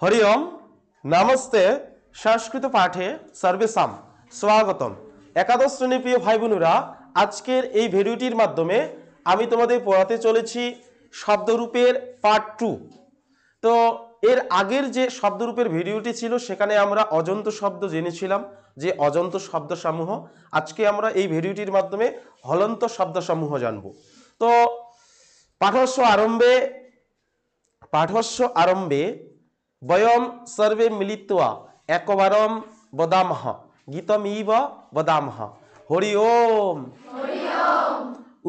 हरि ओम नमस्ते संस्कृत पाठे सर्वेषां स्वागतम। एकादश श्रेणी प्रिय भाई बोनेरा आजकेर এই ভিডিওটির মাধ্যমে আমি তোমাদের পড়াতে চলেছি শব্দরূপের পার্ট 2। তো এর আগের যে শব্দরূপের ভিডিওটি ছিল সেখানে আমরা অজন্ত শব্দ জেনেছিলাম যে অজন্ত শব্দসমূহ। আজকে আমরা এই ভিডিওটির মাধ্যমে হলন্ত শব্দসমূহ জানব। তো পাঠস্য আরম্ভে वयं सर्वे मिलित्वा एकवारं वदामः गीतमिव वदामः हरि ओम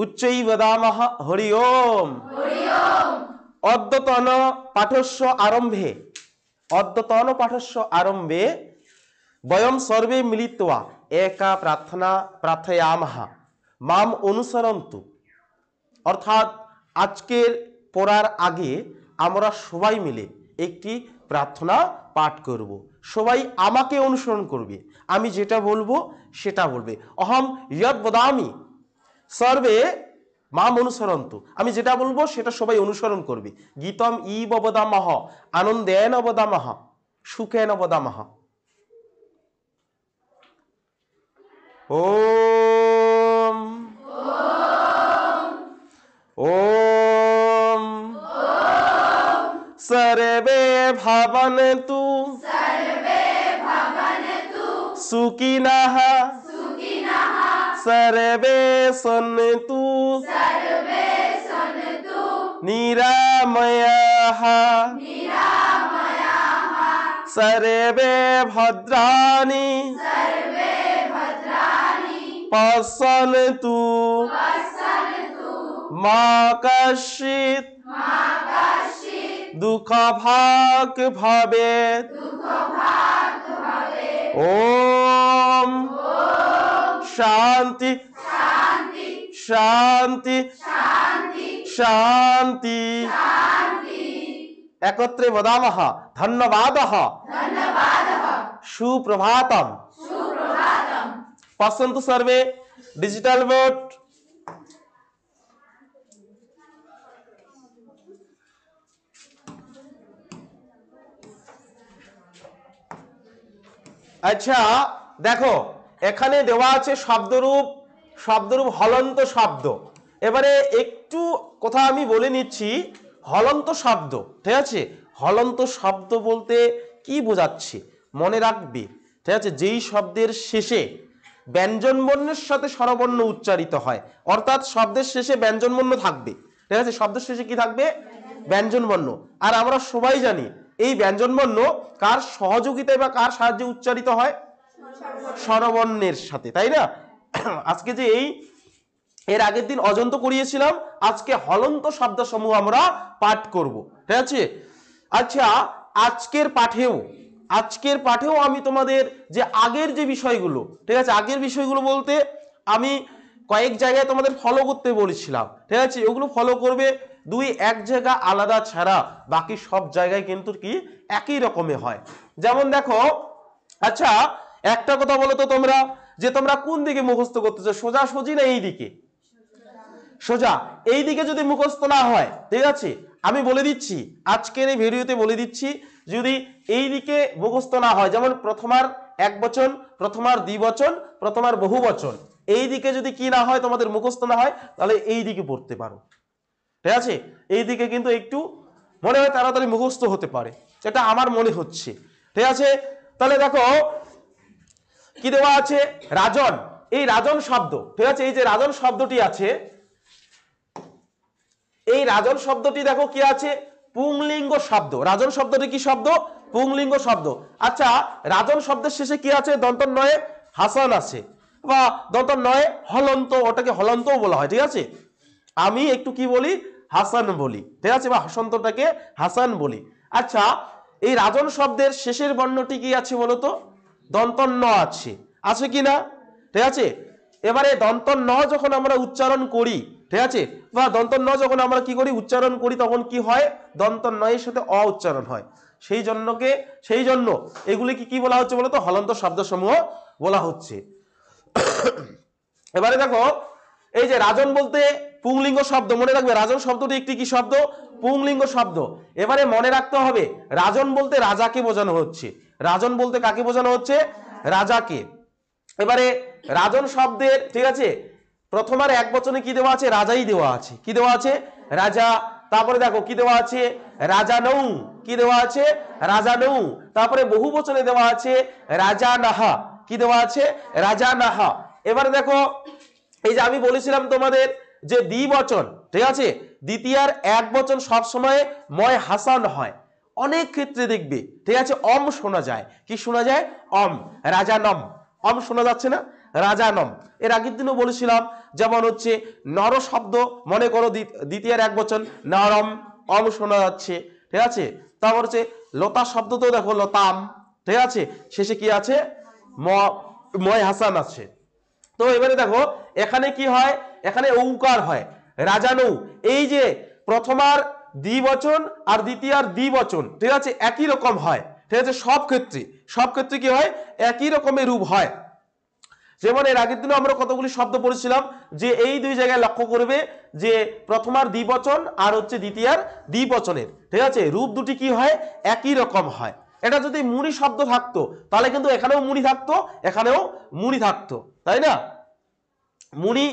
उच्चैः वदामः हरि ओम। अद्यतन पाठस्य आरम्भे वयं सर्वे मिलित्वा एका प्रार्थना प्रार्थयामः माम अनुसरन्तु। अर्थात आजकेर पढ़ार आगे आमरा सबाई मिले একটি প্রার্থনা পাঠ করব। সবাই আমাকে অনুসরণ করবে, আমি যেটা বলবো সেটা বলবে। অহম ইয়ৎ বদামি সর্বে মাম অনুসরন্তু, আমি যেটা বলবো সেটা সবাই অনুসরণ করবে। গীতম ইব বদামহ আনন্দেন বদামহ সুখেন বদামহ। ওম ওম सर्वे भवन्तु सुखिनः सर्वे सन्तु निरामयाः सर्वे भद्राणि पश्यन्तु मा कश्चित् दुख भाग भवेत्। ओम शांति शांति शांति। एकत्रे वदामः धन्यवादः सुप्रभातम्। पश्यन्तु सर्वे डिजिटल बोर्ड। আচ্ছা দেখো এখানে দেওয়া আছে শব্দরূপ হলন্ত শব্দ। এবারে একটু কথা আমি বলে নিচ্ছি হলন্ত শব্দ, ঠিক আছে? হলন্ত শব্দ বলতে কি বোঝাচ্ছে মনে রাখবে, ঠিক আছে? যেই শব্দের শেষে ব্যঞ্জন বর্ণের সাথে স্বরবর্ণ উচ্চারিত হয়, অর্থাৎ শব্দের শেষে ব্যঞ্জন বর্ণ থাকবে, ঠিক আছে? শব্দের শেষে কি থাকবে? ব্যঞ্জন বর্ণ। আর আমরা সবাই জানি এই ব্যঞ্জন বর্ণ কার সহযোগিতায় বা কার সাহায্যে উচ্চারিত হয়? স্বরবর্ণের সাথে, তাই না? আজকে যে এর আগের দিন অজন্ত করিয়েছিলাম, আজকে হলন্ত শব্দসমূহ আমরা পাঠ করব, ঠিক আছে? আচ্ছা আজকের পাঠেও আমি তোমাদের যে আগের যে বিষয়গুলো, ঠিক আছে, আগের বিষয়গুলো বলতে আমি কয়েক জায়গায় তোমাদের ফলো করতে বলেছিলাম, ঠিক আছে? ওগুলো ফলো করবে। দুই এক জায়গা আলাদা ছাড়া বাকি সব জায়গায় কিন্তু কি একই রকমে হয়। যেমন দেখো, আচ্ছা একটা কথা বলো তো তোমরা, যে তোমরা কোন দিকে মুখস্থ করতেছো, সোজা সোজি না এই দিকে? সোজা। এই দিকে যদি মুখস্থ না হয়, ঠিক আছে, আমি বলে দিচ্ছি আজকের এই ভিডিওতে বলে দিচ্ছি, যদি এই দিকে মুখস্থ না হয়, যেমন প্রথমার এক বচন, প্রথমার দ্বিবচন, প্রথমার বহু বচন, এই দিকে যদি কি না হয়, তোমাদের মুখস্থ না হয়, তাহলে এই দিকে পড়তে পারো, ঠিক আছে? এই দিকে কিন্তু একটু মনে হয় তাড়াতাড়ি মুখস্থ হতে পারে, এটা আমার মনে হচ্ছে, ঠিক আছে? তাহলে দেখো কি দেওয়া আছে, রাজন। এই রাজন শব্দ, ঠিক আছে, এই যে রাজন শব্দটি আছে, এই রাজন শব্দটি দেখো কি আছে, পুংলিঙ্গ শব্দ। রাজন শব্দটি কি শব্দ? পুংলিঙ্গ শব্দ। আচ্ছা রাজন শব্দের শেষে কি আছে? দন্তন্বয়ে হাসান আছে বা দন্তন্বয়ে হলন্ত, ওটাকে হলন্তও বলা হয়, ঠিক আছে? আমি একটু কি বলি, হাসান বলি, ঠিক আছে, বা হসন্তটাকে হাসান বলি। আচ্ছা এই রাজন শব্দের শেষের বর্ণটি কি আছে বলতো? দন্তন্য আছে কি না? ঠিক আছে। এবারে দন্তন্য যখন আমরা উচ্চারণ করি, ঠিক আছে, বা দন্তন্য যখন আমরা কি করি, উচ্চারণ করি, তখন কি হয়? দন্তন্যয়ের সাথে অ উচ্চারণ হয়। সেই জন্য এগুলি কি বলা হচ্ছে বলতো? হলন্ত শব্দসমূহ বলা হচ্ছে। এবারে দেখো এই যে রাজন বলতে পুংলিঙ্গ শব্দ, মনে রাখবে রাজন শব্দটি একটি কি শব্দ? পুংলিঙ্গ শব্দ। এবারে মনে রাখতে হবে রাজন বলতে রাজাকে বোঝানো হচ্ছে, রাজন বলতে কাকে বোঝানো হচ্ছে, রাজাকে। এবারে রাজন শব্দের ঠিক আছে প্রথম আর এক বচনে কি দেওয়া আছে, রাজাই দেওয়া আছে, কি দেওয়া আছে, রাজা। তারপরে দেখো কি দেওয়া আছে, রাজা নৌ, কি দেওয়া আছে, রাজা নৌ। তারপরে বহু বচনে দেওয়া আছে রাজা নাহা, কি দেওয়া আছে, রাজা নাহা। এবারে দেখো এই যে আমি বলেছিলাম তোমাদের যে দ্বিবচন ঠিক আছে, দ্বিতীয়ার এক বচন সব সময় ময় হাসান হয়, অনেক ক্ষেত্রে দেখবে ঠিক আছে অম শোনা যায়, কি শোনা যায়, অম, রাজা নম, অম শোনা যাচ্ছে না, রাজা নম। এর আগের দিনও বলেছিলাম যেমন হচ্ছে নর শব্দ, মনে করো দ্বিতীয়ার এক বচন নরম, অম শোনা যাচ্ছে ঠিক আছে। তারপর হচ্ছে লতা শব্দ তো দেখো লতাম ঠিক আছে, শেষে কি আছে, ময় হাসান আছে। তো এবারে দেখো এখানে কি হয়, এখানে ঔকার হয়, রাজানৌ। এই যে প্রথমার দ্বিবচন আর দ্বিতীয়ার দ্বিবচন ঠিক আছে একই রকম হয় ঠিক আছে, সব ক্ষেত্রে কি হয়, একই রকমের রূপ হয়। যেমন এর আগের দিনে আমরা কতগুলি শব্দ পড়েছিলাম যে এই দুই জায়গায় লক্ষ্য করবে যে প্রথমার দ্বিবচন আর হচ্ছে দ্বিতীয়ার দ্বিবচনের ঠিক আছে রূপ দুটি কি হয়, একই রকম হয়। এটা যদি মুনি শব্দ থাকতো তাহলে কিন্তু এখানেও মুনি থাকতো, এখানেও মুনি থাকতো, তাই না, মুনি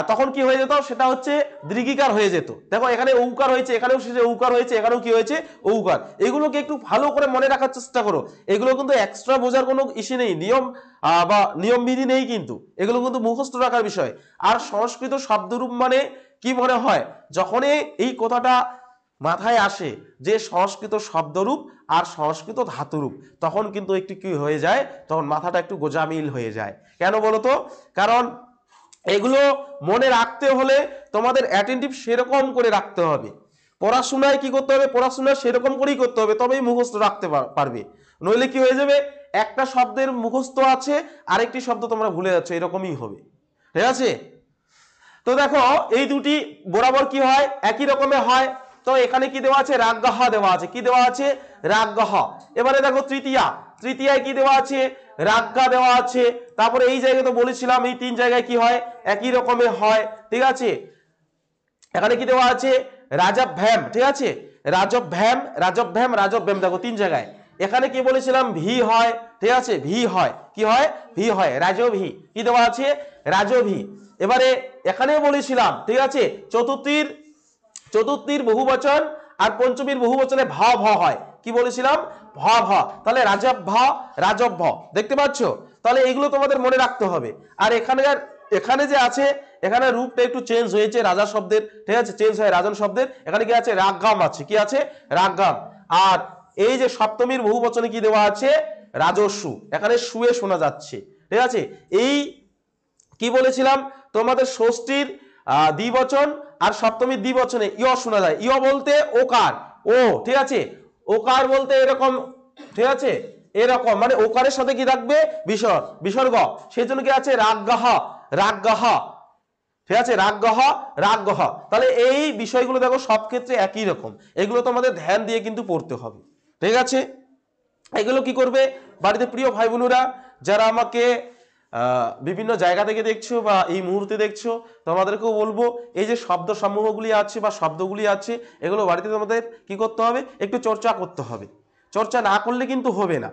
তখন কি হয়ে যেত, সেটা হচ্ছে দীর্ঘিকার হয়ে যেত। দেখো এখানে ঔকার হয়েছে, এখানেও শেষে ঔকার হয়েছে, এখানেও কি হয়েছে, ঔকার। এগুলোকে একটু ভালো করে মনে রাখার চেষ্টা করো, এগুলো কিন্তু এক্সট্রা বোঝার কোনো ইস্যু নেই, নিয়ম বা নিয়ম বিধি নেই, কিন্তু এগুলো কিন্তু মুখস্থ রাখার বিষয়। আর সংস্কৃত শব্দরূপ মানে কি মনে হয়, যখনই এই কথাটা মাথায় আসে যে সংস্কৃত শব্দরূপ আর সংস্কৃত ধাতুরূপ, তখন কিন্তু একটু কি হয়ে যায়, তখন মাথাটা একটু গোজামিল হয়ে যায়। কেন বলো তো, কারণ এগুলো মনে রাখতে হলে তোমাদের অ্যাটেন্টিভ সেরকম করে রাখতে হবে, পড়াশোনায় কি করতে হবে, পড়াশোনা সেরকম করেই করতে হবে, তবেই মুখস্থ রাখতে পারবে। নইলে কি হয়ে যাবে, একটা শব্দের মুখস্থ আছে আরেকটি শব্দ তোমরা ভুলে যাচ্ছ, এরকমই হবে ঠিক আছে। তো দেখো এই দুটি বরাবর কি হয়, একই রকমের হয়। তো এখানে কি দেওয়া আছে, রাগগাহা দেওয়া আছে, কি দেওয়া আছে, রাগগাহা। এবারে দেখো তৃতীয়ায় কি দেওয়া আছে, রাগগা দেওয়া আছে। তারপরে এই জায়গায় তো বলেছিলাম এই তিন জায়গায় কি হয়, একই রকমের হয় ঠিক আছে। এখানে কি দেওয়া আছে, রাজভ্যাম ঠিক আছে, রাজভ্যাম, দেখো তিন জায়গায়। এখানে কি বলেছিলাম, ভি হয় ঠিক আছে, ভি হয়, কি হয়, ভি হয়, রাজভি, কি দেওয়া আছে, রাজভি। এবারে এখানেও বলেছিলাম ঠিক আছে চতুর্থীর বহুবচন আর পঞ্চমীর বহুবচনে ভ হয়, কি বলেছিলাম, ভ। তাহলে রাজভ্য, দেখতে পাচ্ছ। তাহলে এগুলো তোমাদের মনে রাখতে হবে। আর এখানে যে আছে, এখানে রূপটা একটু চেঞ্জ হয়েছে রাজা শব্দের ঠিক আছে, চেঞ্জ হয় রাজন শব্দের। এখানে কি আছে, রাগগাম আছে, কি আছে, রাগগাম। আর এই যে সপ্তমীর বহুবচনে কি দেওয়া আছে, রাজস্বু, এখানে শুয়ে শোনা যাচ্ছে ঠিক আছে। এই কি বলেছিলাম তোমাদের ষষ্ঠীর দ্বিবচন আর সপ্তমীর দ্বিবচনে ইয় শোনা যায়, ইয় বলতে ওকার, ও ঠিক আছে, ওকার বলতে এরকম ঠিক আছে, এরকম মানে ওকারের সাথে কি থাকবে, বিসর্গ, সেই জন্য কি আছে, রাগগাহা ঠিক আছে, রাগগাহা। তাহলে এই বিষয়গুলো দেখো সব ক্ষেত্রে একই রকম, এগুলো তোমাদের ধ্যান দিয়ে কিন্তু পড়তে হবে ঠিক আছে। এগুলো কি করবে বাড়িতে, প্রিয় ভাই বোনেরা যারা আমাকে বিভিন্ন জায়গা থেকে দেখছো বা এই মুহূর্তে দেখছো, তোমাদেরকেও বলবো এই যে শব্দ সমূহগুলি আছে বা শব্দগুলি আছে, এগুলো বাড়িতে তোমাদের কি করতে হবে, একটু চর্চা করতে হবে। চর্চা না করলে কিন্তু হবে না,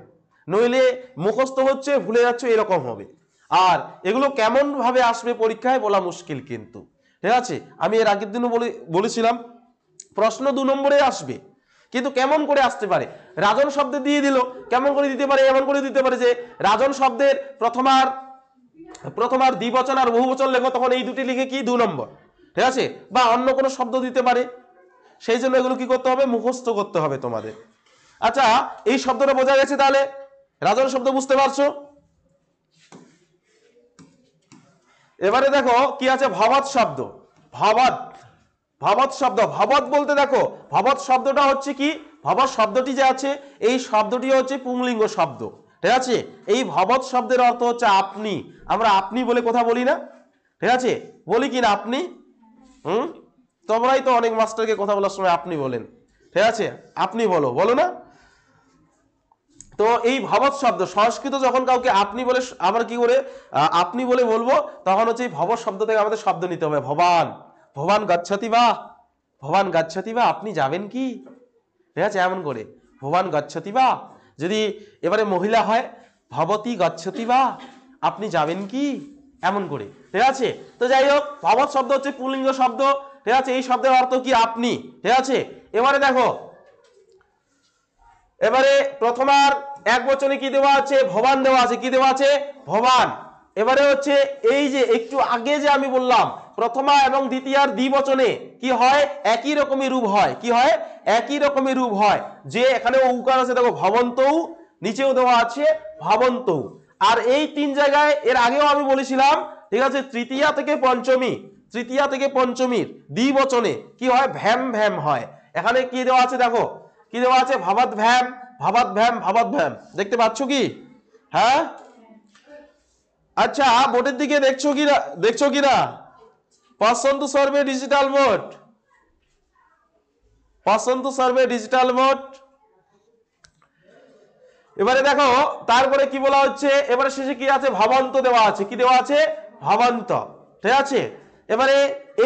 নইলে মুখস্থ হচ্ছে ভুলে যাচ্ছ, এরকম হবে। আর এগুলো কেমন ভাবে আসবে পরীক্ষায় বলা মুশকিল কিন্তু ঠিক আছে। আমি এর আগের দিনও বলেছিলাম প্রশ্ন 2 নম্বরে আসবে, কিন্তু কেমন করে আসতে পারে, রাজন শব্দ দিয়ে দিল, কেমন করে দিতে পারে, এমন করে দিতে পারে যে রাজন শব্দের প্রথমার দ্বিবচন আর বহুবচন লেখো, তখন এই দুটি লিখে কি 2 নম্বর ঠিক আছে, বা অন্য কোনো শব্দ দিতে পারে। সেই জন্য এগুলো কি করতে হবে, মুখস্থ করতে হবে তোমাদের। আচ্ছা এই শব্দটা বোঝা গেছে, তাহলে রাজন শব্দ বুঝতে পারছো। এবারে দেখো কি আছে, ভবৎ শব্দ, ভবৎ শব্দ, ভবৎ বলতে দেখো ভবৎ শব্দটা হচ্ছে কি, ভবৎ শব্দটি যে আছে এই শব্দটি হচ্ছে পুংলিঙ্গ শব্দ ঠিক আছে। এই ভবৎ শব্দের অর্থ হচ্ছে আপনি, আমরা আপনি বলে কথা বলি না ঠিক আছে, বলি কি না আপনি, তোমরাই তো অনেক মাস্টারকে কথা বলার সময় আপনি বলেন ঠিক আছে, আপনি বলো না। তো এই ভবৎ শব্দ সংস্কৃত যখন কাউকে আপনি বলে, আমরা কি করে আপনি বলে বলবো, তখন হচ্ছে এই ভবৎ শব্দ থেকে আমাদের শব্দ নিতে হবে, ভবান গচ্ছতি বা ভবান গচ্ছতি বা, আপনি যাবেন কি? ঠিক আছে, এমন করে ভবান গচ্ছতি বা। যদি এবারে মহিলা হয়, ভবতী গচ্ছতি বা, আপনি যাবেন কি? এমন করে। ঠিক আছে, তো যাই হোক, ভবৎ শব্দ হচ্ছে পুল্লিঙ্গ শব্দ। ঠিক আছে, এই শব্দের অর্থ কি? আপনি। ঠিক আছে, এবারে দেখো, এবারে প্রথমার এক বচনে কি দেওয়া আছে? ভবান দেওয়া আছে। কি দেওয়া আছে? ভবান। এবারে হচ্ছে এই যে একটু আগে যে আমি বললাম প্রথমা এবং দ্বিতীয়ার দ্বিবচনে কি হয়? একই রকমই রূপ হয়। কি হয়? একই রকমই রূপ হয়। যে এখানে উকার আছে দেখো, ভবন্তৌ, নিচেও দেওয়া আছে ভবন্তৌ। আর এই তিন জায়গায় এর আগেও আমি বলেছিলাম, ঠিক আছে, তৃতীয়া থেকে পঞ্চমীর দ্বিবচনে কি হয়? ভ্যাম ভ্যাম হয়। এখানে কি দেওয়া আছে দেখো, কি দেওয়া আছে? ভাবাত ভ্যাম, ভাবাত ভ্যাম, ভাবাত ভ্যাম। দেখতে পাচ্ছ কি? হ্যাঁ, আচ্ছা, বোর্ডের দিকে দেখছো কিনা? পছন্দ সার্ভে ডিজিটাল বোর্ড, পছন্দ সার্ভে ডিজিটাল বোর্ড। এবারে দেখো, তারপরে কি বলা হচ্ছে? এবারে শেষে কি আছে? ভবন্ত দেওয়া আছে। কি দেওয়া আছে? ভবন্ত। ঠিক আছে, এবারে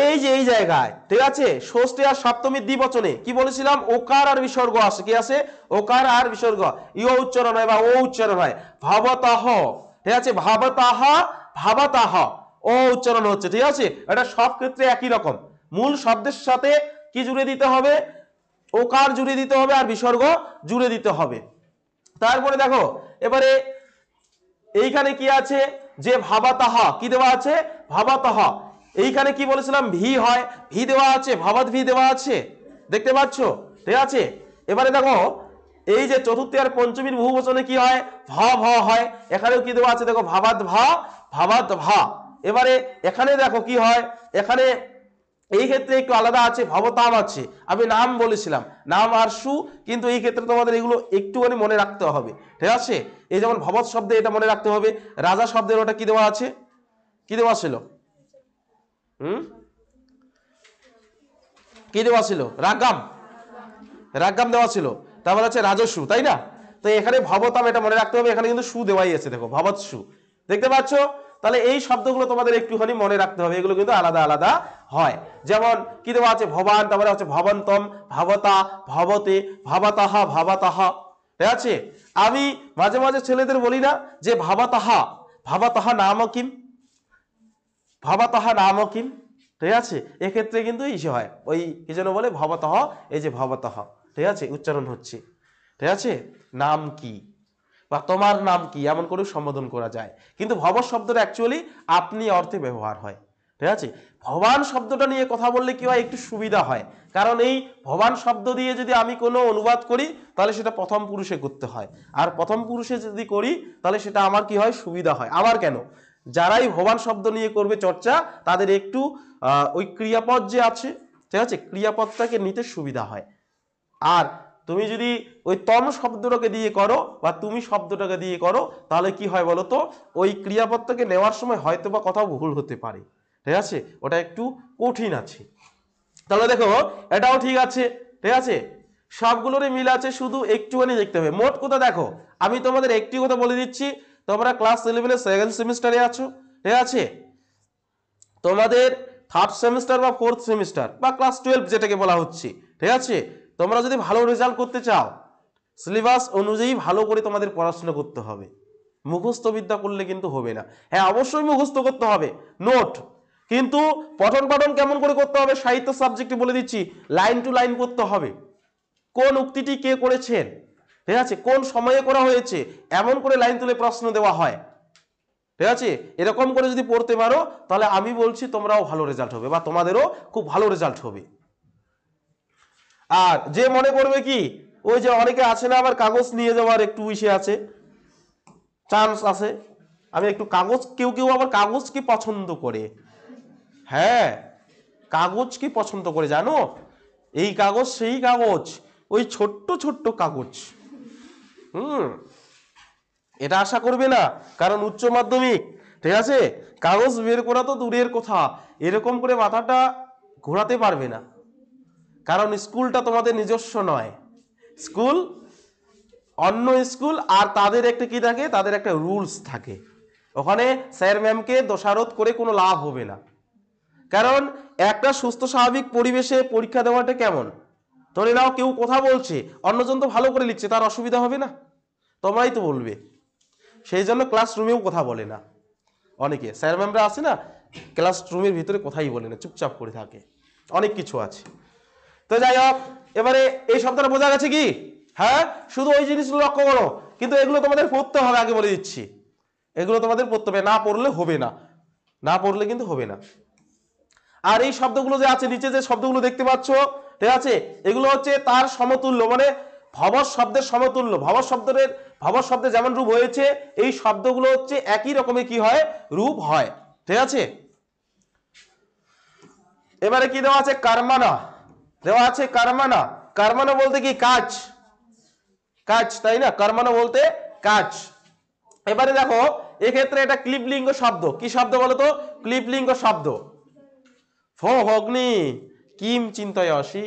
এই যে এই জায়গায়, ঠিক আছে, ষষ্ঠী আর সপ্তমীর দ্বিবচনে কি বলেছিলাম? ওকার আর বিসর্গ আছে। কি আছে? ওকার আর বিসর্গ। ইও উচ্চারণ হয় বা ও উচ্চারণ হয়। ভবতহ। ঠিক আছে, ভাবতাহ, ভাবতাহ, ও উচ্চারণ হচ্ছে। ঠিক আছে, এটা সব ক্ষেত্রে একই রকম। মূল শব্দের সাথে কি জুড়ে দিতে হবে? ওকার জুড়ে দিতে হবে আর বিসর্গ জুড়ে দিতে হবে। তারপরে দেখো, এবারে এইখানে কি আছে? যে ভাবাতাহা, কি দেওয়া আছে? ভাবাতাহা। এইখানে কি বলেছিলাম? ভি হয়, ভি দেওয়া আছে, ভাবাত ভি দেওয়া আছে। দেখতে পাচ্ছ? ঠিক আছে, এবারে দেখো, এই যে চতুর্থী আর পঞ্চমীর বহুবচনে কি হয়? ভ ভ হয়। এখানেও কি দেওয়া আছে দেখো? ভাবাত ভা, ভাবাত ভা। এবারে এখানে দেখো কি হয়? এখানে এই ক্ষেত্রে একটু আলাদা আছে, ভবতাম আছে। আমি নাম বলেছিলাম, নাম আর সু, কিন্তু এই ক্ষেত্রে তোমাদের এগুলো একটুখানি মনে রাখতে হবে। ঠিক আছে, এই যেমন ভবৎ শব্দে এটা মনে রাখতে হবে। রাজা শব্দের ওটা কি দেওয়া আছে? কি দেওয়া ছিল? কি দেওয়া ছিল? রাগাম, রাগাম দেওয়া ছিল। তারপর আছে রাজস্বু, তাই না? তো এখানে ভবতাম, এটা মনে রাখতে হবে। এখানে কিন্তু সু দেওয়াই আছে, দেখো, ভবৎ সু। দেখতে পাচ্ছ? তাহলে এই শব্দগুলো তোমাদের একটুখানি মনে রাখতে হবে। এগুলো কিন্তু আলাদা আলাদা হয়। যেমন কি দেওয়া আছে? ভবান, তারপরে হচ্ছে ভবন্তম, ভাবতা, ভবতে, ভাবাতাহা, ভাবাতাহা। ঠিক আছে, আমি মাঝে মাঝে ছেলেদের বলি না যে ভাবাতাহা, ভাবাতাহা নাম কিম, ভাবাতাহা নাম কিম। ঠিক আছে, এক্ষেত্রে কিন্তু ইসে হয়, ওই কি যেন বলে, ভবতহ। এই যে ভবতহ, ঠিক আছে, উচ্চারণ হচ্ছে। ঠিক আছে, নাম কি বা তোমার নাম কি, এমন করে সম্বোধন করা যায়। কিন্তু ভব শব্দটা অ্যাকচুয়ালি আপনি অর্থে ব্যবহার হয়। ঠিক আছে, ভবান শব্দটা নিয়ে কথা বললে কি হয়? একটু সুবিধা হয়। কারণ এই ভবান শব্দ দিয়ে যদি আমি কোনো অনুবাদ করি, তাহলে সেটা প্রথম পুরুষে করতে হয়। আর প্রথম পুরুষে যদি করি, তাহলে সেটা আমার কি হয়? সুবিধা হয়। আমার কেন, যারাই ভবান শব্দ নিয়ে করবে চর্চা, তাদের একটু ওই ক্রিয়াপদ যে আছে, ঠিক আছে, ক্রিয়াপদটাকে নিতে সুবিধা হয়। আর তুমি যদি ওই তম শব্দটাকে দিয়ে করো বা তুমি শব্দটাকে দিয়ে করো, তাহলে কি হয় বলো তো? ওই ক্রিয়াপদটাকে নেওয়ার সময় হয়তো বা কোথাও ভুল হতে পারে। ঠিক আছে, ওটা একটু কঠিন আছে। তাহলে দেখো, এটাও ঠিক আছে। ঠিক আছে, সবগুলোরই মিল আছে, শুধু একটুখানি দেখতে হবে। মোট কথা দেখো, আমি তোমাদের একটি কথা বলে দিচ্ছি। তোমরা ক্লাস 11 সেকেন্ড সেমিস্টারে আছো। ঠিক আছে, তোমাদের থার্ড সেমিস্টার বা ফোর্থ সেমিস্টার বা ক্লাস 12 যেটাকে বলা হচ্ছে, ঠিক আছে, তোমরা যদি ভালো রেজাল্ট করতে চাও, সিলেবাস অনুযায়ী ভালো করে তোমাদের পড়াশোনা করতে হবে। মুখস্থ বিদ্যা করলে কিন্তু হবে না। হ্যাঁ, অবশ্যই মুখস্থ করতে হবে নোট, কিন্তু পঠন পাঠন কেমন করে করতে হবে? সাহিত্য সাবজেক্টে বলে দিচ্ছি, লাইন টু লাইন করতে হবে। কোন উক্তিটি কে করেছেন, ঠিক আছে, কোন সময়ে করা হয়েছে, এমন করে লাইন তুলে প্রশ্ন দেওয়া হয়। ঠিক আছে, এরকম করে যদি পড়তে পারো, তাহলে আমি বলছি তোমরাও ভালো রেজাল্ট হবে বা তোমাদেরও খুব ভালো রেজাল্ট হবে। আর যে মনে করবে কি, ওই যে অনেকে আছে না, আবার কাগজ নিয়ে যাওয়ার একটু ইসে আছে, চান্স আছে। আমি একটু কাগজ, কেউ কেউ আবার কাগজ কি পছন্দ করে। হ্যাঁ, কাগজ কি পছন্দ করে জানো? এই কাগজ সেই কাগজ, ওই ছোট্ট ছোট্ট কাগজ। এটা আশা করবে না, কারণ উচ্চ মাধ্যমিক, ঠিক আছে, কাগজ বের করা তো দূরের কথা, এরকম করে মাথাটা ঘোরাতে পারবে না। কারণ স্কুলটা তোমাদের নিজস্ব নয়, স্কুল অন্য স্কুল, আর তাদের একটা কি থাকে? তাদের একটা রুলস থাকে। ওখানে স্যার ম্যামকে দোষারোপ করে কোনো লাভ হবে না। কারণ একটা সুস্থ স্বাভাবিক পরিবেশে পরীক্ষা দেওয়াটা কেমন, ধরে নাও কেউ কথা বলছে, অন্যজন তো ভালো করে লিখছে, তার অসুবিধা হবে না? তোমরাই তো বলবে। সেই জন্য ক্লাসরুমেও কথা বলে না অনেকে, স্যার ম্যামরা আছে না, ক্লাসরুমের ভিতরে কথাই বলে না, চুপচাপ করে থাকে, অনেক কিছু আছে। তো যাই হোক, এবারে এই শব্দটা বোঝা গেছে কি? হ্যাঁ, শুধু ওই জিনিসগুলো লক্ষ্য করো, কিন্তু এগুলো তোমাদের পড়তে হবে, আগে বলে দিচ্ছি, এগুলো তোমাদের পড়তে হবে, না পড়লে হবে না, না পড়লে কিন্তু হবে না। আর এই শব্দগুলো যে আছে নিচে, যে শব্দগুলো দেখতে পাচ্ছ, ঠিক আছে, এগুলো হচ্ছে তার সমতুল্য, মানে ভবৎ শব্দের সমতুল্য। ভবৎ শব্দের যেমন রূপ হয়েছে, এই শব্দগুলো হচ্ছে একই রকমের কি হয়, রূপ হয়, ঠিক আছে। এবারে কি দেওয়া আছে? কর্মনা দেওয়া আছে, কর্মনা। কর্মনা বলতে কি? কাজ, কাজ, তাই না? কর্মনা বলতে কাজ। এবারে দেখো, এক্ষেত্রে এটা ক্লিবলিঙ্গ শব্দ। কি শব্দ বলো তো? ক্লিবলিঙ্গ শব্দ। ফো অগ্নি কিম চিন্তয় অসি।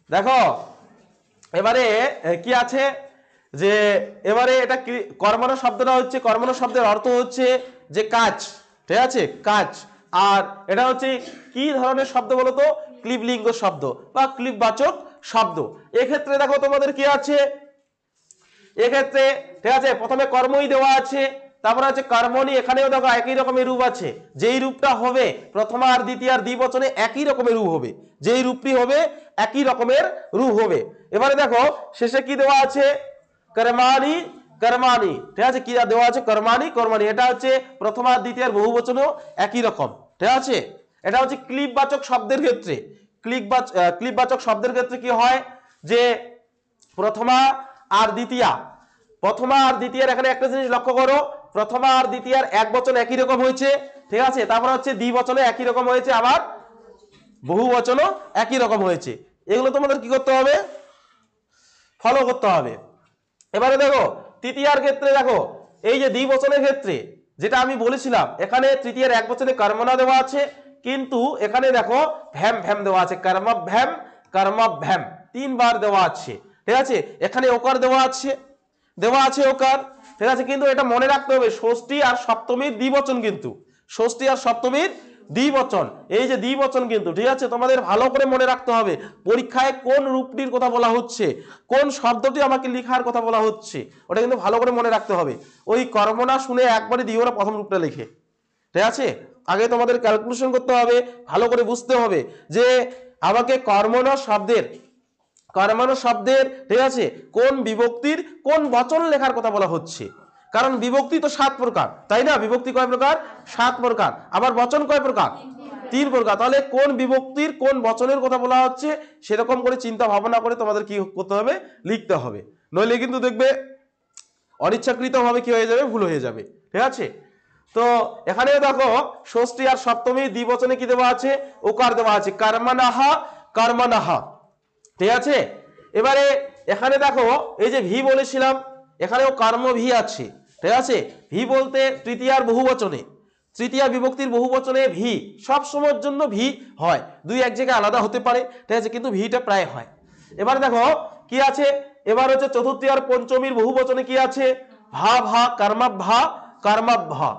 দেখো এবারে কি আছে, যে এবারে এটা কর্মনা শব্দটা হচ্ছে, কর্মনা শব্দের অর্থ হচ্ছে যে কাজ, ঠিক আছে, কাজ। আর এটা হচ্ছে কি ধরনের শব্দ বলো তো? ক্লিবলিঙ্গ শব্দ বা ক্লিববাচক শব্দ। এক্ষেত্রে দেখো তোমাদের কি আছে, এক্ষেত্রে ঠিক আছে, প্রথমে কর্মই দেওয়া আছে, তারপরে আছে কর্মণি। এখানেও দেখো একই রকমের রূপ আছে, যেই রূপটা হবে প্রথমা আর দ্বিতীয় আর দ্বিবচনে একই রকমের রূপ হবে, যেই রূপটি হবে একই রকমের রূপ হবে। এবারে দেখো শেষে কি দেওয়া আছে? কর্মাণি, কর্মাণি, ঠিক আছে, কি দেওয়া আছে? কর্মাণি, কর্মাণি। এটা হচ্ছে প্রথমা আর দ্বিতীয় আর বহুবচনও একই রকম, ঠিক আছে। এটা হচ্ছে ক্লিববাচক শব্দের ক্ষেত্রে, ক্লিববাচক শব্দের ক্ষেত্রে কি হয়, যে প্রথমা আর দ্বিতীয়া, প্রথমা আর দ্বিতীয়ার এখানে একটা জিনিস লক্ষ্য করো, প্রথমা আর দ্বিতীয়ার এক বচন একই রকম হয়েছে, ঠিক আছে, তারপর হচ্ছে দ্বিবচনে একই রকম হয়েছে, আবার বহু বচনও একই রকম হয়েছে। এগুলো তোমাদের কি করতে হবে? ফলো করতে হবে। এবারে দেখো তৃতীয়ার ক্ষেত্রে, দেখো এই যে দ্বিবচনের ক্ষেত্রে যেটা আমি বলেছিলাম, এখানে তৃতীয়ার এক বচনে কর্মনা দেওয়া আছে, কিন্তু এখানে দেখো ভ্যাম ভ্যাম দেওয়া আছে, কর্মভ্যাম, কর্মভ্যাম তিনবার দেওয়া আছে, ঠিক আছে। এখানে ওকার দেওয়া আছে, ওকার, ঠিক আছে, কিন্তু এটা মনে রাখতে হবে ষষ্ঠী আর সপ্তমীর দ্বিবচন, কিন্তু ষষ্ঠী আর সপ্তমীর দ্বিবচন, এই যে দ্বিবচন কিন্তু, ঠিক আছে, তোমাদের ভালো করে মনে রাখতে হবে পরীক্ষায় কোন রূপটির কথা বলা হচ্ছে, কোন শব্দটি আমাকে লেখার কথা বলা হচ্ছে, ওটা কিন্তু ভালো করে মনে রাখতে হবে। ওই কর্মনা শুনে একবারে দিয়ে ওরা প্রথম রূপটা লেখে, ঠিক আছে। আগে তোমাদের ক্যালকুলেশন করতে হবে, ভালো করে বুঝতে হবে যে আমাকে কর্মনা শব্দের, ঠিক আছে, কোন বিভক্তির কোন বচন লেখার কথা বলা হচ্ছে। কারণ বিভক্তি তো 7 প্রকার, তাই না? বিভক্তি কয় প্রকার? 7 প্রকার। আবার বচন কয় প্রকার? 3 প্রকার। তাহলে কোন বিভক্তির কোন বচনের কথা বলা হচ্ছে সেরকম করে চিন্তা ভাবনা করে তোমাদের কি করতে হবে? লিখতে হবে, নইলে কিন্তু দেখবে অনিচ্ছাকৃত ভাবে কি হয়ে যাবে? ভুল হয়ে যাবে, ঠিক আছে। তো এখানে দেখো ষষ্ঠী আর সপ্তমী দ্বিবচনে কি দেওয়া আছে? ওকার দেওয়া আছে, কর্মনাহা, কর্মনাহা, ঠিক আছে। এবারে এখানে দেখো এই যে ভি বলেছিলাম, এখানেও কর্ম ভি আছে, ঠিক আছে। ভি বলতে তৃতীয়ার বহুবচনে, তৃতীয়া বিভক্তির বহুবচনে ভি সব সময়ের জন্য ভি হয়, দুই এক জায়গায় আলাদা হতে পারে, ঠিক আছে, কিন্তু ভিটা প্রায় হয়। এবার দেখো কি আছে, এবার হচ্ছে চতুর্থী আর পঞ্চমীর বহুবচনে কি আছে? ভা ভা, কর্মাভা, কর্মাভা।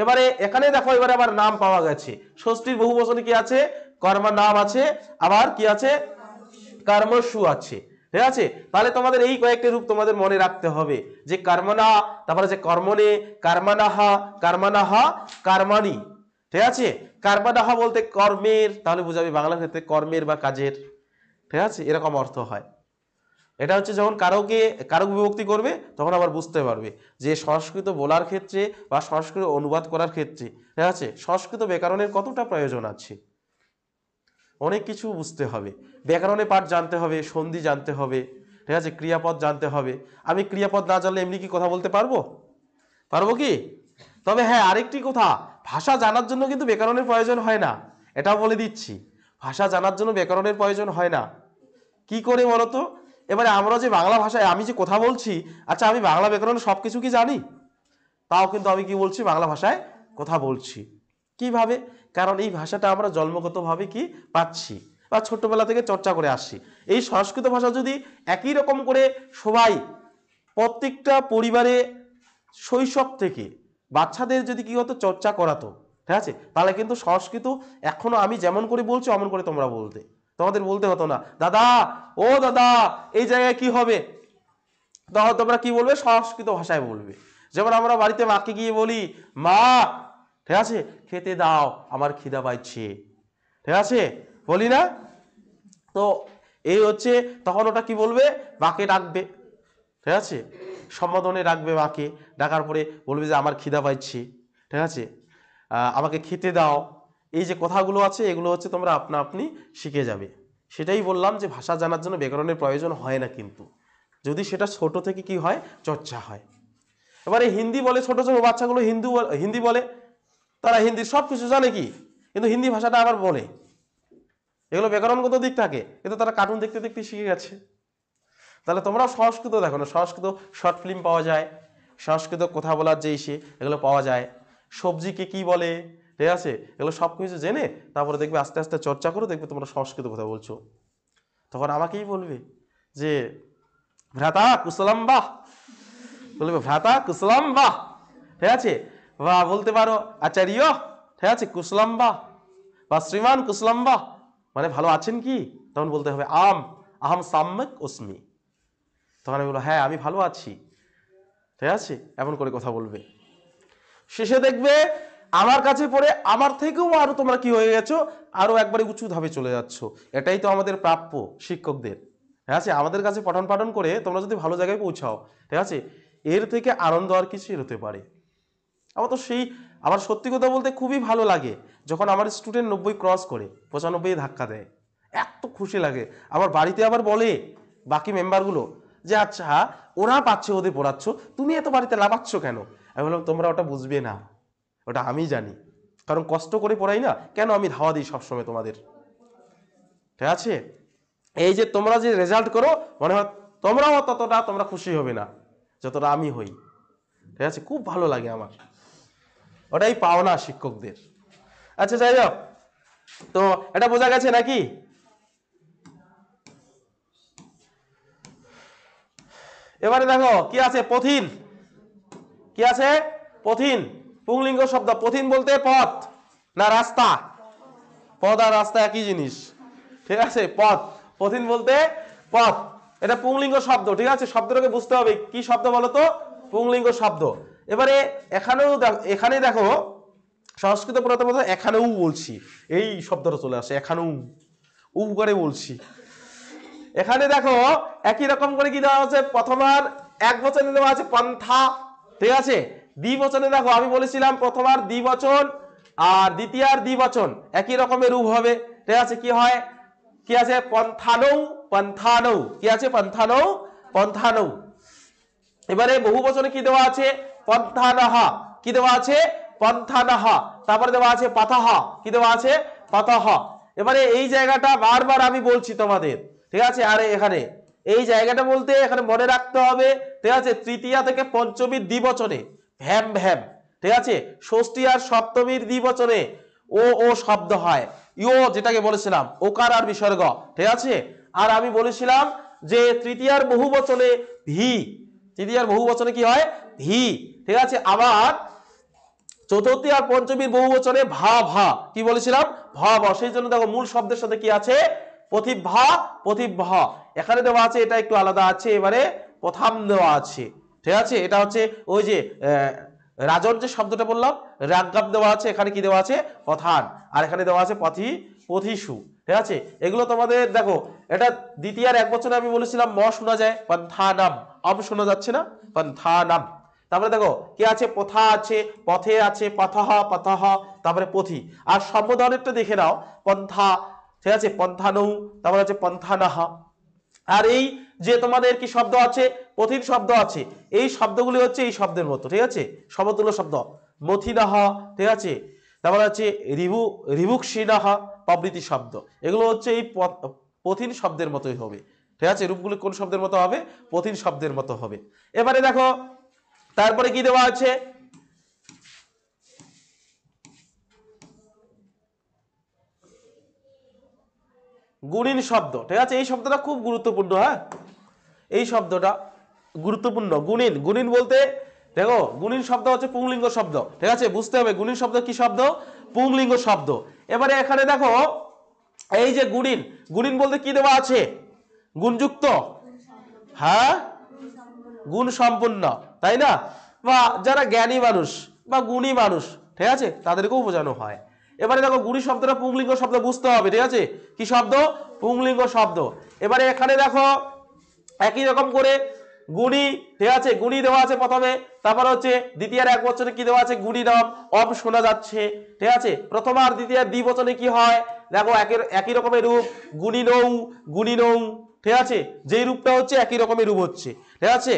এবারে এখানে দেখো এবারে আবার নাম পাওয়া গেছে, ষষ্ঠীর বহুবচনে কি আছে? কর্মা নাম আছে, আবার কি আছে? কর্মসু আছে, ঠিক আছে। তাহলে তোমাদের এই কয়েকটি রূপ তোমাদের মনে রাখতে হবে, যে কর্মনা, তারপরে যে কর্মনে, কর্মনাহা, কর্মনাহা, কর্মাণি, ঠিক আছে। কর্মনাহা বলতে কর্মের, তাহলে বুঝাবে বাংলা ক্ষেত্রে কর্মের বা কাজের, ঠিক আছে, এরকম অর্থ হয়। এটা হচ্ছে যখন কারক বিভক্তি করবে তখন আবার বুঝতে পারবে যে সংস্কৃত বলার ক্ষেত্রে বা সংস্কৃত অনুবাদ করার ক্ষেত্রে, ঠিক আছে, সংস্কৃত ব্যাকরণের কতটা প্রয়োজন আছে, অনেক কিছু বুঝতে হবে। ব্যাকরণে পাঠ জানতে হবে, সন্ধি জানতে হবে, ঠিক আছে, ক্রিয়াপদ জানতে হবে। আমি ক্রিয়াপদ না জানলে এমনি কি কথা বলতে পারবো? পারবো কি? তবে হ্যাঁ, আরেকটি কথা, ভাষা জানার জন্য কিন্তু ব্যাকরণের প্রয়োজন হয় না, এটাও বলে দিচ্ছি। ভাষা জানার জন্য ব্যাকরণের প্রয়োজন হয় না। কি করে বলতো? এবারে আমরা যে বাংলা ভাষায় আমি যে কথা বলছি, আচ্ছা আমি বাংলা ব্যাকরণে সবকিছু কি জানি? তাও কিন্তু আমি কি বলছি? বাংলা ভাষায় কথা বলছি। কিভাবে? কারণ এই ভাষাটা আমরা জন্মগতভাবে কি পাচ্ছি বা ছোটবেলা থেকে চর্চা করে আসছি। এই সংস্কৃত ভাষা যদি একই রকম করে সবাই প্রত্যেকটা পরিবারে শৈশব থেকে বাচ্চাদের যদি কি হতো চর্চা করাতো, ঠিক আছে, তাহলে কিন্তু সংস্কৃত এখনো আমি যেমন করে বলছি অমন করে তোমরা বলতে, তোমাদের বলতে হতো না দাদা ও দাদা এই জায়গায় কি হবে, তখন তোমরা কি বলবে সংস্কৃত ভাষায় বলবে। যেমন আমরা বাড়িতে মাকে গিয়ে বলি মা, ঠিক আছে, খেতে দাও আমার খিদা পাইছে, ঠিক আছে, বলি না? তো এই হচ্ছে তখন ওটা কি বলবে, মাকে ডাকবে, ঠিক আছে, সম্বোধনে ডাকবে মাকে, ডাকার পরে বলবে যে আমার খিদা পাইছে, ঠিক আছে, আমাকে খেতে দাও। এই যে কথাগুলো আছে এগুলো হচ্ছে তোমরা আপনা আপনি শিখে যাবে। সেটাই বললাম যে ভাষা জানার জন্য ব্যাকরণের প্রয়োজন হয় না, কিন্তু যদি সেটা ছোট থেকে কি হয় চর্চা হয়। এবারে হিন্দি বলে, ছোট ছোট বাচ্চাগুলো হিন্দি বলে, তারা হিন্দির সব কিছু জানে কি, কিন্তু হিন্দি ভাষাটা আবার বলে, এগুলো ব্যাকরণগত দিক থাকে, কিন্তু তারা কার্টুন দেখতে দেখতে শিখে গেছে। তাহলে তোমরাও সংস্কৃত দেখো না, সংস্কৃত শর্ট ফিল্ম পাওয়া যায়, সংস্কৃত কথা বলার যে ইসে এগুলো পাওয়া যায়, সবজিকে কি বলে, ঠিক আছে, এগুলো সব কিছু জেনে তারপরে দেখবে আস্তে আস্তে চর্চা করো, দেখবে তোমরা সংস্কৃত কথা বলছো। তখন আমাকেই বলবে যে ভ্রাতা কুশলম বাহ, বলবে ভ্রাতা কুশলম বাহ, ঠিক আছে, বা বলতে পারো আচার্য, ঠিক আছে, কুশলম বাহ, বা শ্রীমান কুশলম বাহ, মানে ভালো আছেন কি, তখন বলতে হবে আহম সাম্যক অস্মি, তখন আমি বলবো হ্যাঁ আমি ভালো আছি, ঠিক আছে, এমন করে কথা বলবে। শেষে দেখবে আমার কাছে পড়ে আমার থেকেও আরো তোমরা কি হয়ে গেছো, আরো একবারে উঁচু ধাপে চলে যাচ্ছ। এটাই তো আমাদের প্রাপ্য শিক্ষকদের, ঠিক আছে, আমাদের কাছে পঠন পাঠন করে তোমরা যদি ভালো জায়গায় পৌঁছাও, ঠিক আছে, এর থেকে আনন্দ আর কিছুই হতে পারে। আমার তো আমার সত্যি কথা বলতে খুবই ভালো লাগে যখন আমার স্টুডেন্ট 90 ক্রস করে 95 ধাক্কা দেয়, এত খুশি লাগে। আমার বাড়িতে আবার বলে বাকি মেম্বারগুলো যে আচ্ছা ওরা পাচ্ছে ওদের পড়াচ্ছ, তুমি এত বাড়িতে লাফাচ্ছ কেন? আমি বললাম তোমরা ওটা বুঝবে না, ওটা আমি জানি, কারণ কষ্ট করে পড়াই না, কেন আমি ধাওয়া দিই সবসময় তোমাদের, ঠিক আছে। এই যে তোমরা যে রেজাল্ট করো মনে হয় তোমরাও ততটা তোমরা খুশি হবে না যতটা আমি হই, ঠিক আছে, খুব ভালো লাগে আমার, ওটাই পাওনা শিক্ষকদের। আচ্ছা যাই হোক, তো এটা বোঝা গেছে নাকি? এবারে দেখো কি আছে, পথিন, কি আছে পথিন, পুংলিঙ্গ শব্দ। পথিন বলতে পথ না রাস্তা, পথ আর রাস্তা একই জিনিস, ঠিক আছে, পথ, পথিন বলতে পথ, এটা পুংলিঙ্গ শব্দ, ঠিক আছে, শব্দটাকে বুঝতে হবে কি শব্দ বলতো, পুংলিঙ্গ শব্দ। এবারে এখানে দেখো সংস্কৃত পড়াতে পড়াতে এখানেও বলছি, এই শব্দটা চলে আসে, এখানেও উ করে বলছি। এখানে দেখো একই রকম করে কি দেওয়া আছে, প্রথমার এক বচনে দেওয়া আছে পন্থা, ঠিক আছে, দ্বিবচনে দেখো আমি বলেছিলাম প্রথমার দ্বিবচন আর দ্বিতীয়ার দ্বিবচন একই রকমের রূপ হবে, ঠিক আছে, কি হয়, কি আছে পন্থানৌ, পন্থানৌ, কি আছে পন্থানৌ, পন্থানৌ। এবারে বহু বচনে কি দেওয়া আছে, পন্থানাহা, কি দেওয়া আছে পন্থানাহা, তারপরে দেওয়া আছে পাতাহা, কি দেওয়া আছে পাতাহা। এবারে এই জায়গাটা বারবার আমি বলছি তোমাদের, ঠিক আছে, আরে এখানে এই জায়গাটা বলতে এখানে মনে রাখতে হবে, ঠিক আছে, তৃতীয়া থেকে পঞ্চমীর দ্বিবচনে ভ্যাম ভ্যাম, ঠিক আছে, ষষ্ঠী আর সপ্তমীর দ্বিবচনে ও শব্দ হয়, ইও যেটাকে বলেছিলাম ওকার আর বিসর্গ, ঠিক আছে। আর আমি বলেছিলাম যে তৃতীয়ার বহু বচনে ভি, তৃতীয়ার বহু বচনে কি হয় ভি, ঠিক আছে। আবার চতুর্থী আর পঞ্চমীর বহু বচনে ভা ভা, কি বলেছিলাম ভা ভা, সেই জন্য দেখো মূল শব্দের সাথে কি আছে প্রতিভা, প্রতিভা এখানে দেওয়া আছে, এটা একটু আলাদা আছে। এবারে প্রথাম দেওয়া আছে, ঠিক আছে, এটা হচ্ছে ওই যে রাজন যে শব্দটা বললাম রাগ্গাব দেওয়া আছে, এখানে কি দেওয়া আছে প্রধান, আর এখানে দেওয়া আছে পথিসু, ঠিক আছে। এগুলো তোমাদের দেখো, এটা দ্বিতীয়ার এক বছরে আমি বলেছিলাম ম শোনা যায়, পন্থানাম, আম শোনা যাচ্ছে না, পন্থানাম। তারপরে দেখো কি আছে, পথা আছে, পথে আছে, পথহ পথহ, তারপরে পথি। আর সম্বোধনেরটা দেখে নাও, পন্থা, ঠিক আছে, পন্থানৌ, তারপরে আছে পন্থানাহা। আর এই যে তোমাদের কি শব্দ আছে, পথিন শব্দ আছে, এই শব্দগুলি হচ্ছে এই শব্দের মতো, ঠিক আছে, সমতুল্য শব্দ, মথিনাহা, ঠিক আছে, তারপরে হচ্ছে রিভুক্ষিনাহা প্রভৃতি শব্দ, এগুলো হচ্ছে এই পথিন শব্দের মতোই হবে, ঠিক আছে। রূপগুলি কোন শব্দের মতো হবে, পথিন শব্দের মতো হবে। এবারে দেখো তারপরে কি দেওয়া আছে, গুণিন শব্দ, ঠিক আছে, এই শব্দটা খুব গুরুত্বপূর্ণ, হ্যাঁ এই শব্দটা গুরুত্বপূর্ণ। গুণিন, গুণিন বলতে দেখো গুণিন শব্দ হচ্ছে পুংলিঙ্গ শব্দ, ঠিক আছে, বুঝতে হবে গুণিন শব্দ কি শব্দ, পুংলিঙ্গ শব্দ। এবারে এখানে দেখো এই যে গুণিন, গুণিন বলতে কি দেওয়া আছে, গুণযুক্ত, হ্যাঁ গুণ সম্পূর্ণ, তাই না, বা যারা জ্ঞানী মানুষ বা গুণী মানুষ, ঠিক আছে, তাদেরকেও বোঝানো হয়। এবারে দেখো গুণী শব্দটা পুংলিঙ্গ শব্দ বুঝতে হবে, ঠিক আছে, কি শব্দ, পুংলিঙ্গ শব্দ। এবারে এখানে দেখো একই রকম করে গুণী, ঠিক আছে, গুণী দেওয়া আছে প্রথমে, তারপর হচ্ছে দ্বিতীয় এক বচনে কি দেওয়া আছে, গুণী নাম, অব শোনা যাচ্ছে, ঠিক আছে। প্রথম আর দ্বিতীয় দ্বিবচনে কি হয়, দেখো একই রকমের রূপ, গুণী নৌ, গুণী নৌ, ঠিক আছে, যেই রূপটা হচ্ছে একই রকমের রূপ হচ্ছে, ঠিক আছে।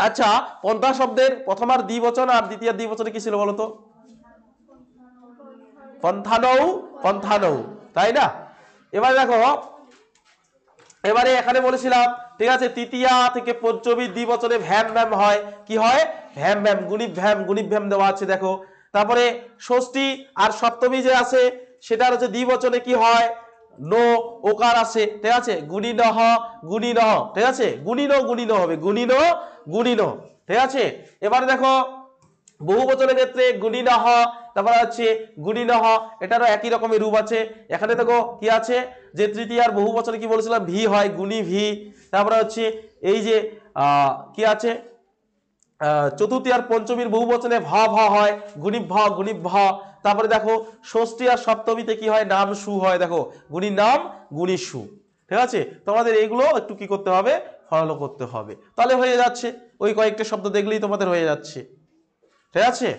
আচ্ছা, পন্থা শব্দের প্রথম আর দ্বিবচন আর দ্বিতীয় দ্বিবচনে কি ছিল বলতো, পন্থানৌ, পন্থানৌ, তাই না। এবারে দেখো, এবারে এখানে বলেছিলাম, ঠিক আছে, তৃতীয়া থেকে পঞ্চমী দ্বিবচনে ভ্যাম ভ্যাম হয়, কি হয়, ভ্যাম ভ্যাম, গুণিভ্যাম, গুণিভ্যাম দেওয়া আছে দেখো। তারপরে ষষ্ঠী আর সপ্তমী যে আছে সেটার হচ্ছে দ্বিবচনে কি হয়, নো ওকার আছে, ঠিক আছে, গুণী নহ, গুণী নহ, ঠিক আছে, গুণী ন, গুণী ন হবে, গুণী ন, গুণী ন, ঠিক আছে। এবারে দেখো বহু বচনের ক্ষেত্রে গুণী নহ, তারপর হচ্ছে গুণী নহ, এটারও একই রকমের রূপ আছে। এখানে দেখো কি আছে, যে তৃতীয়ার বহু বচনে কি বলেছিলাম, ভি হয়, গুণী ভি। তারপরে হচ্ছে এই যে কি আছে, চতুর্থী আর পঞ্চমীর বহু বচনে ভ ভ হয়, গুণিভ ভ, গুণিভ ভ। তারপরে দেখো ষষ্ঠী আর সপ্তমীতে কি হয়, নাম সু হয়, দেখো গুণীর নাম, গুণী সু, ঠিক আছে। তোমাদের এইগুলো একটু কি করতে হবে, ফলো করতে হবে, তাহলে হয়ে যাচ্ছে, ওই কয়েকটা শব্দ দেখলেই তোমাদের হয়ে যাচ্ছে, ঠিক আছে।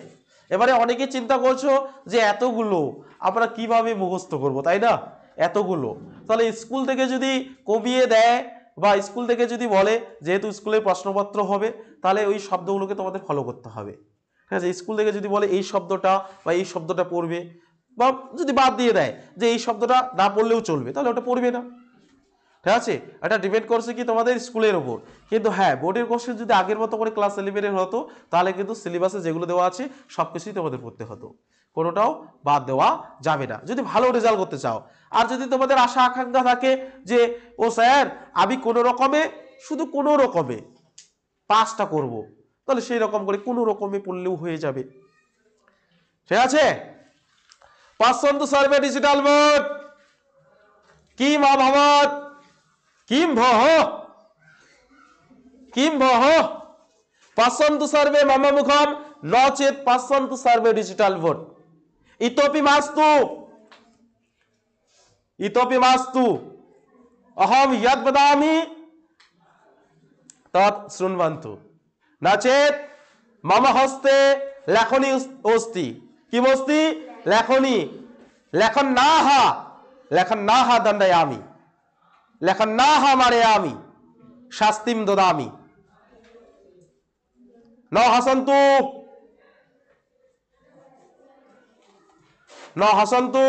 এবারে অনেকে চিন্তা করছো যে এতগুলো আমরা কিভাবে মুখস্থ করব, তাই না, এতগুলো, তাহলে স্কুল থেকে যদি কমিয়ে দেয় বা স্কুল থেকে যদি বলে যেহেতু স্কুলে প্রশ্নপত্র হবে, তাহলে ওই শব্দগুলোকে তোমাদের ফলো করতে হবে, ঠিক আছে। স্কুল থেকে যদি বলে এই শব্দটা বা এই শব্দটা পড়বে, বা যদি বাদ দিয়ে দেয় যে এই শব্দটা না পড়লেও চলবে, তাহলে ওটা পড়বে না, ঠিক আছে। এটা ডিপেন্ড করছে কি তোমাদের স্কুলের ওপর। কিন্তু হ্যাঁ, বোর্ডের কোশ্চেন যদি আগের মতো করে ক্লাস 11 হতো, তাহলে কিন্তু সিলেবাসে যেগুলো দেওয়া আছে সবকিছুই তোমাদের পড়তে হতো, কোনোটাও বাদ দেওয়া যাবে না, যদি ভালো রেজাল্ট করতে চাও। আর যদি তোমাদের আশা আকাঙ্ক্ষা থাকে যে ও স্যার আমি কোনো রকমে, শুধু কোনো রকমে পাসটা করব, তাহলে সেই রকম করে কোনো রকমে পড়লেও হয়ে যাবে, ঠিক আছে। পার্সন টু সার্ভে ডিজিটাল বোর্ড কিম অভাবত, কিম ভহ, কিম ভহ, পার্সন্তু সার্ভে মম মুখম নচেত পার্সন্তু সার্ভে ডিজিটাল ভোট, ইতোপি মাস্তু, ইতোপি মাস্তু অহম ইয়দ বদামি তৎ শৃণবন্তু, নচেত মম হস্তে লেখনী অস্তি, কি অস্তি, লেখনী, লেখন না হা, লেখন না হা দণ্ডয়ামি, লেখন না হা মারয়ামি, শাস্তিম দদামি, ন হসন্তু, ন হসন্তু,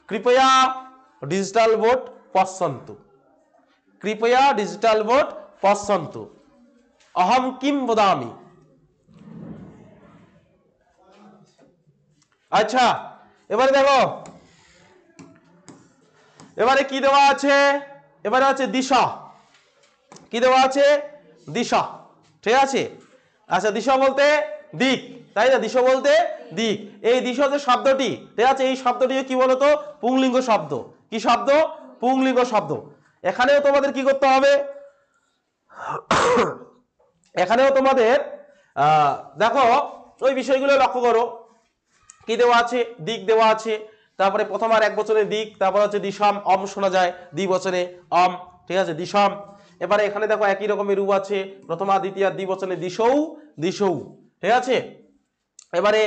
কৃপয়া ডিজিটাল বোর্ড পশ্যন্তু, কৃপয়া ডিজিটাল বোর্ড পশ্যন্তু, অহম কিম বদামি। আচ্ছা, এবারে দেখো এবারে কি দেওয়া আছে, এবারে আছে দিশা, কি দেওয়া আছে, দিশা, ঠিক আছে। আচ্ছা, দিশা বলতে দিক, তাই না, দিশা বলতে দিক। এই দিশা যে শব্দটি, ঠিক আছে, এই শব্দটি কি বলতো, পুংলিঙ্গ শব্দ, কি শব্দ, পুংলিঙ্গ শব্দ। এখানেও তোমাদের কি করতে হবে, এখানেও তোমাদের দেখো ওই বিষয়গুলো লক্ষ্য করো, কি দেওয়া আছে, দিক দেওয়া আছে, তারপরে প্রথম আর এক বচনে দিক, তারপর হচ্ছে দিশাম, অম শোনা যায় দ্বিবচনে অম, ঠিক আছে, দিশাম। এবারে এখানে দেখো একই রকমের রূপ আছে, প্রথম আর দ্বিতীয় দ্বিবচনে দিশৌ, দিশৌ, ঠিক আছে। এবারে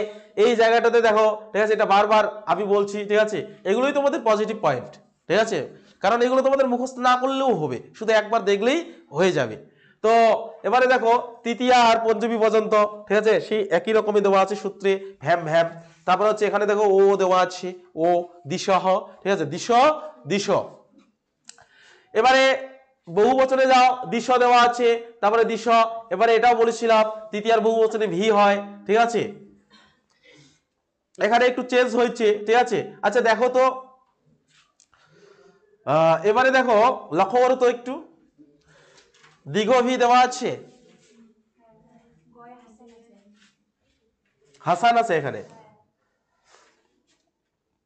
এই জায়গাটাতে দেখো, ঠিক আছে, এটা বারবার আমি বলছি, ঠিক আছে, এগুলোই তোমাদের পজিটিভ পয়েন্ট, ঠিক আছে, কারণ এগুলো তোমাদের মুখস্থ না করলেও হবে, শুধু একবার দেখলেই হয়ে যাবে। তো এবারে দেখো তৃতীয়া আর পঞ্চমী পর্যন্ত, ঠিক আছে, সেই একই রকমই দেওয়া আছে সূত্রে, ভ্যাম ভ্যাম। তারপর হচ্ছে এখানে দেখো ও দেওয়া আছে, ও দিশহ, ঠিক আছে, দিশ, দিশ। এবারে বহু বচনে যাও, দিশ দেওয়া আছে, তারপরে দিশ। এবারে এটাও বলেছিলাম তৃতীয়ার বহু বচনে ভি হয়, ঠিক আছে, এখানে একটু চেঞ্জ হয়েছে, ঠিক আছে। আচ্ছা দেখো তো, এবারে দেখো লক্ষ্য করো তো একটু, দীর্ঘ ভি দেওয়া আছে, হাসান আছে এখানে,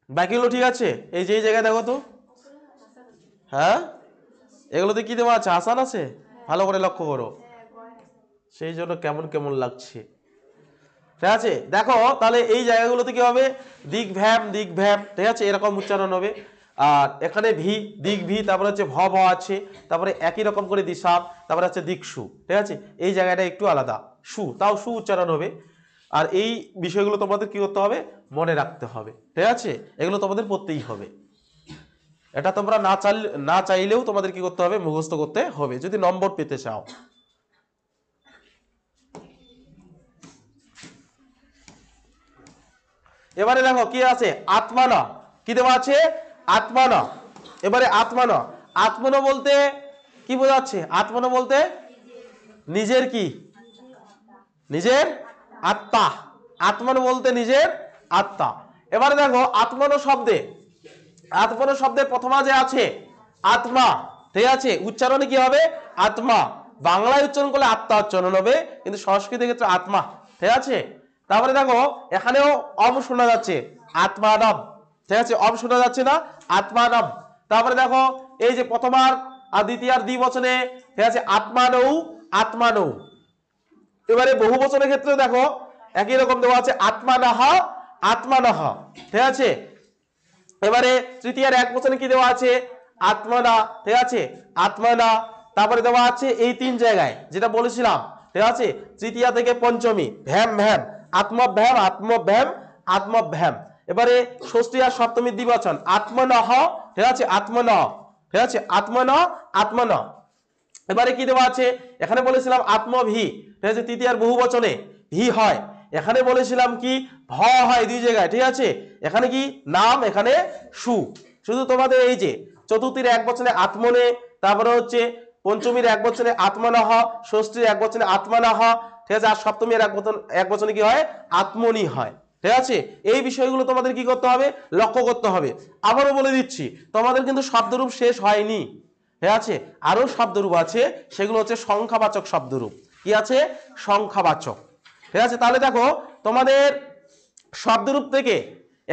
বাকিগুলো ঠিক আছে। এই যে এই জায়গায় দেখো তো, হ্যাঁ এগুলোতে কি দেওয়া আছে, হাসান আছে, ভালো করে লক্ষ্য করো, সেই জন্য কেমন কেমন লাগছে। ঠিক আছে, দেখো তাহলে এই জায়গাগুলোতে কি হবে, দিক ভ্যাম দিক ভ্যাম, ঠিক আছে, এরকম উচ্চারণ হবে। আর এখানে ভি, দিক ভি, তারপরে হচ্ছে ভ ভ আছে, তারপরে একই রকম করে দিশাম, তারপরে হচ্ছে দিকসু, ঠিক আছে, এই জায়গাটা একটু আলাদা, সু, তাও সু উচ্চারণ হবে। আর এই বিষয়গুলো তোমাদের কি করতে হবে, মনে রাখতে হবে, ঠিক আছে, এগুলো তোমাদের পড়তেই হবে। এটা তোমরা না চাইলেও তোমাদের কি করতে হবে, মুখস্থ করতে হবে যদি নম্বর পেতে চাও। এবারে দেখো কি আছে, আত্মানা, কি দেওয়া আছে, আত্মানা। এবারে আত্মানা, আত্মনা বলতে কি বোঝাচ্ছে, আত্মনা বলতে নিজের কি, নিজের আত্মা, আত্মনা বলতে নিজের আত্মা। এবারে দেখো আত্মনা শব্দে, আত্মনা শব্দের প্রথমা যে আছে আত্মা, ঠিক আছে, উচ্চারণে কি হবে, আত্মা, বাংলায় উচ্চারণ করলে আত্মা উচ্চারণ হবে, কিন্তু সংস্কৃতের ক্ষেত্রে আত্মা, ঠিক আছে। তারপরে দেখো এখানেও অব শোনা যাচ্ছে, আত্মানব, ঠিক আছে, অব শোনা যাচ্ছে না, আত্মানব। তারপরে দেখো এই যে প্রথমার আর দ্বিতীয়ার দ্বিবচনে, ঠিক আছে, আত্মানৌ, আত্মানৌ। এবারে বহু বচনের ক্ষেত্রে দেখো একই রকম দেওয়া আছে, আত্মানাহ, আত্মানাহ, ঠিক আছে। এবারে তৃতীয়ার এক বচনে কি দেওয়া আছে, আত্মনা, ঠিক আছে, আত্মনা। তারপরে দেওয়া আছে এই তিন জায়গায় যেটা বলেছিলাম, ঠিক আছে, তৃতীয়া থেকে পঞ্চমী, ভ্যাম ভ্যাম, আত্মভ্যাম, আত্মভ্যাম, আত্মভ্যাম। এবারে ষষ্ঠী আর সপ্তমীর দ্বিবচন, আত্মনহ, ঠিক আছে, আত্মনহ, ঠিক আছে, আত্মন, আত্মন। এবারে কি দেওয়া আছে, এখানে বলেছিলাম আত্মভি, ঠিক আছে, তৃতীয়ার বহু বচনে ভি হয়, এখানে বলেছিলাম কি ভ হয় দুই জায়গায়, ঠিক আছে, এখানে কি নাম, এখানে সু। শুধু তোমাদের এই যে চতুর্থীর এক বচনে আত্মনে, তারপরে হচ্ছে পঞ্চমীর এক বচনে আত্মনাহ, ষষ্ঠীর এক বচনে আত্মনাহ, ঠিক আছে, আর সপ্তমীর এক বচনে কি হয়, আত্মনি হয়, ঠিক আছে। এই বিষয়গুলো তোমাদের কি করতে হবে, লক্ষ্য করতে হবে। আবারও বলে দিচ্ছি, তোমাদের কিন্তু শব্দরূপ শেষ হয়নি, ঠিক আছে, আরো শব্দরূপ আছে, সেগুলো হচ্ছে সংখ্যাবাচক শব্দরূপ। কি আছে, সংখ্যাবাচক, ঠিক আছে। তাহলে দেখো তোমাদের শব্দরূপ থেকে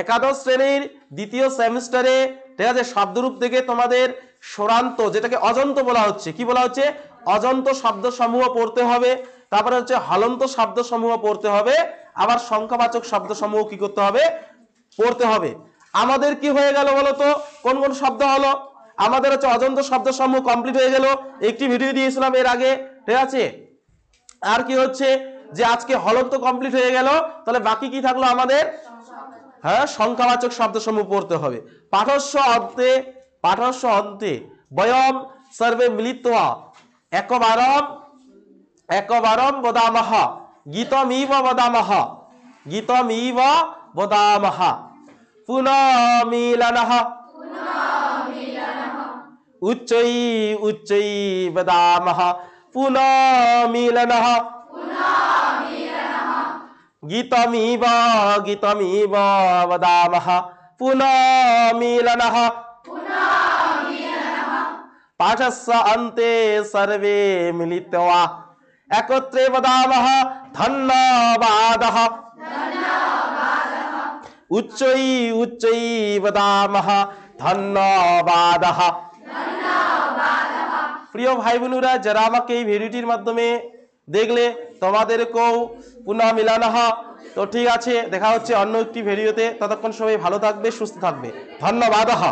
একাদশ শ্রেণীর দ্বিতীয় সেমিস্টারে, ঠিক আছে, শব্দরূপ থেকে তোমাদের স্বরান্ত, যেটাকে অজন্ত বলা হচ্ছে, কি বলা হচ্ছে, অজন্ত শব্দ সমূহ পড়তে হবে, তারপরে হচ্ছে হলন্ত শব্দ সমূহ পড়তে হবে, আবার সংখ্যাবাচক শব্দ সমূহ কি করতে হবে, পড়তে হবে। আমাদের কি হয়ে গেল বলতো, কোন কোন শব্দ হলো, আমাদের হচ্ছে অজন্ত শব্দ সমূহ কমপ্লিট হয়ে গেল, একটি ভিডিও দিয়েছিলাম এর আগে, ঠিক আছে। আর কি হচ্ছে যে আজকে হলন্ত কমপ্লিট হয়ে গেল, তাহলে বাকি কি থাকলো আমাদের, হ্যাঁ, সংখ্যাবাচক শব্দ সমূহ পড়তে হবে। পাঠস্য অন্তে, পাঠস্য অন্তে বয়ম সর্বে মিলিত্বা একবারম, একবারম বদামহ, গীতমিব বদামহ, গীতমিব বদামহ, পুনমিলনঃ, উচ্চৈ উচ্চৈ বদামহ, পুনমিলনঃ, গীতমিব গীতমিব বদামহ, পুনমিলনঃ। পাঠস্য অন্তে সর্বে মিলিত্বা একত্রে বদামহ ধন্যবাদঃ, উচ্চৈ উচ্চৈ বদামহ ধন্যবাদঃ। প্রিয় ভাই বোনেরা, যারা আমাকে এই ভিডিওটির মাধ্যমে দেখলে, তোমাদেরকেও পুনঃ মিলানঃ। তো ঠিক আছে, দেখা হচ্ছে অন্য একটি ভিডিওতে, ততক্ষণ সবাই ভালো থাকবে, সুস্থ থাকবে, ধন্যবাদঃ।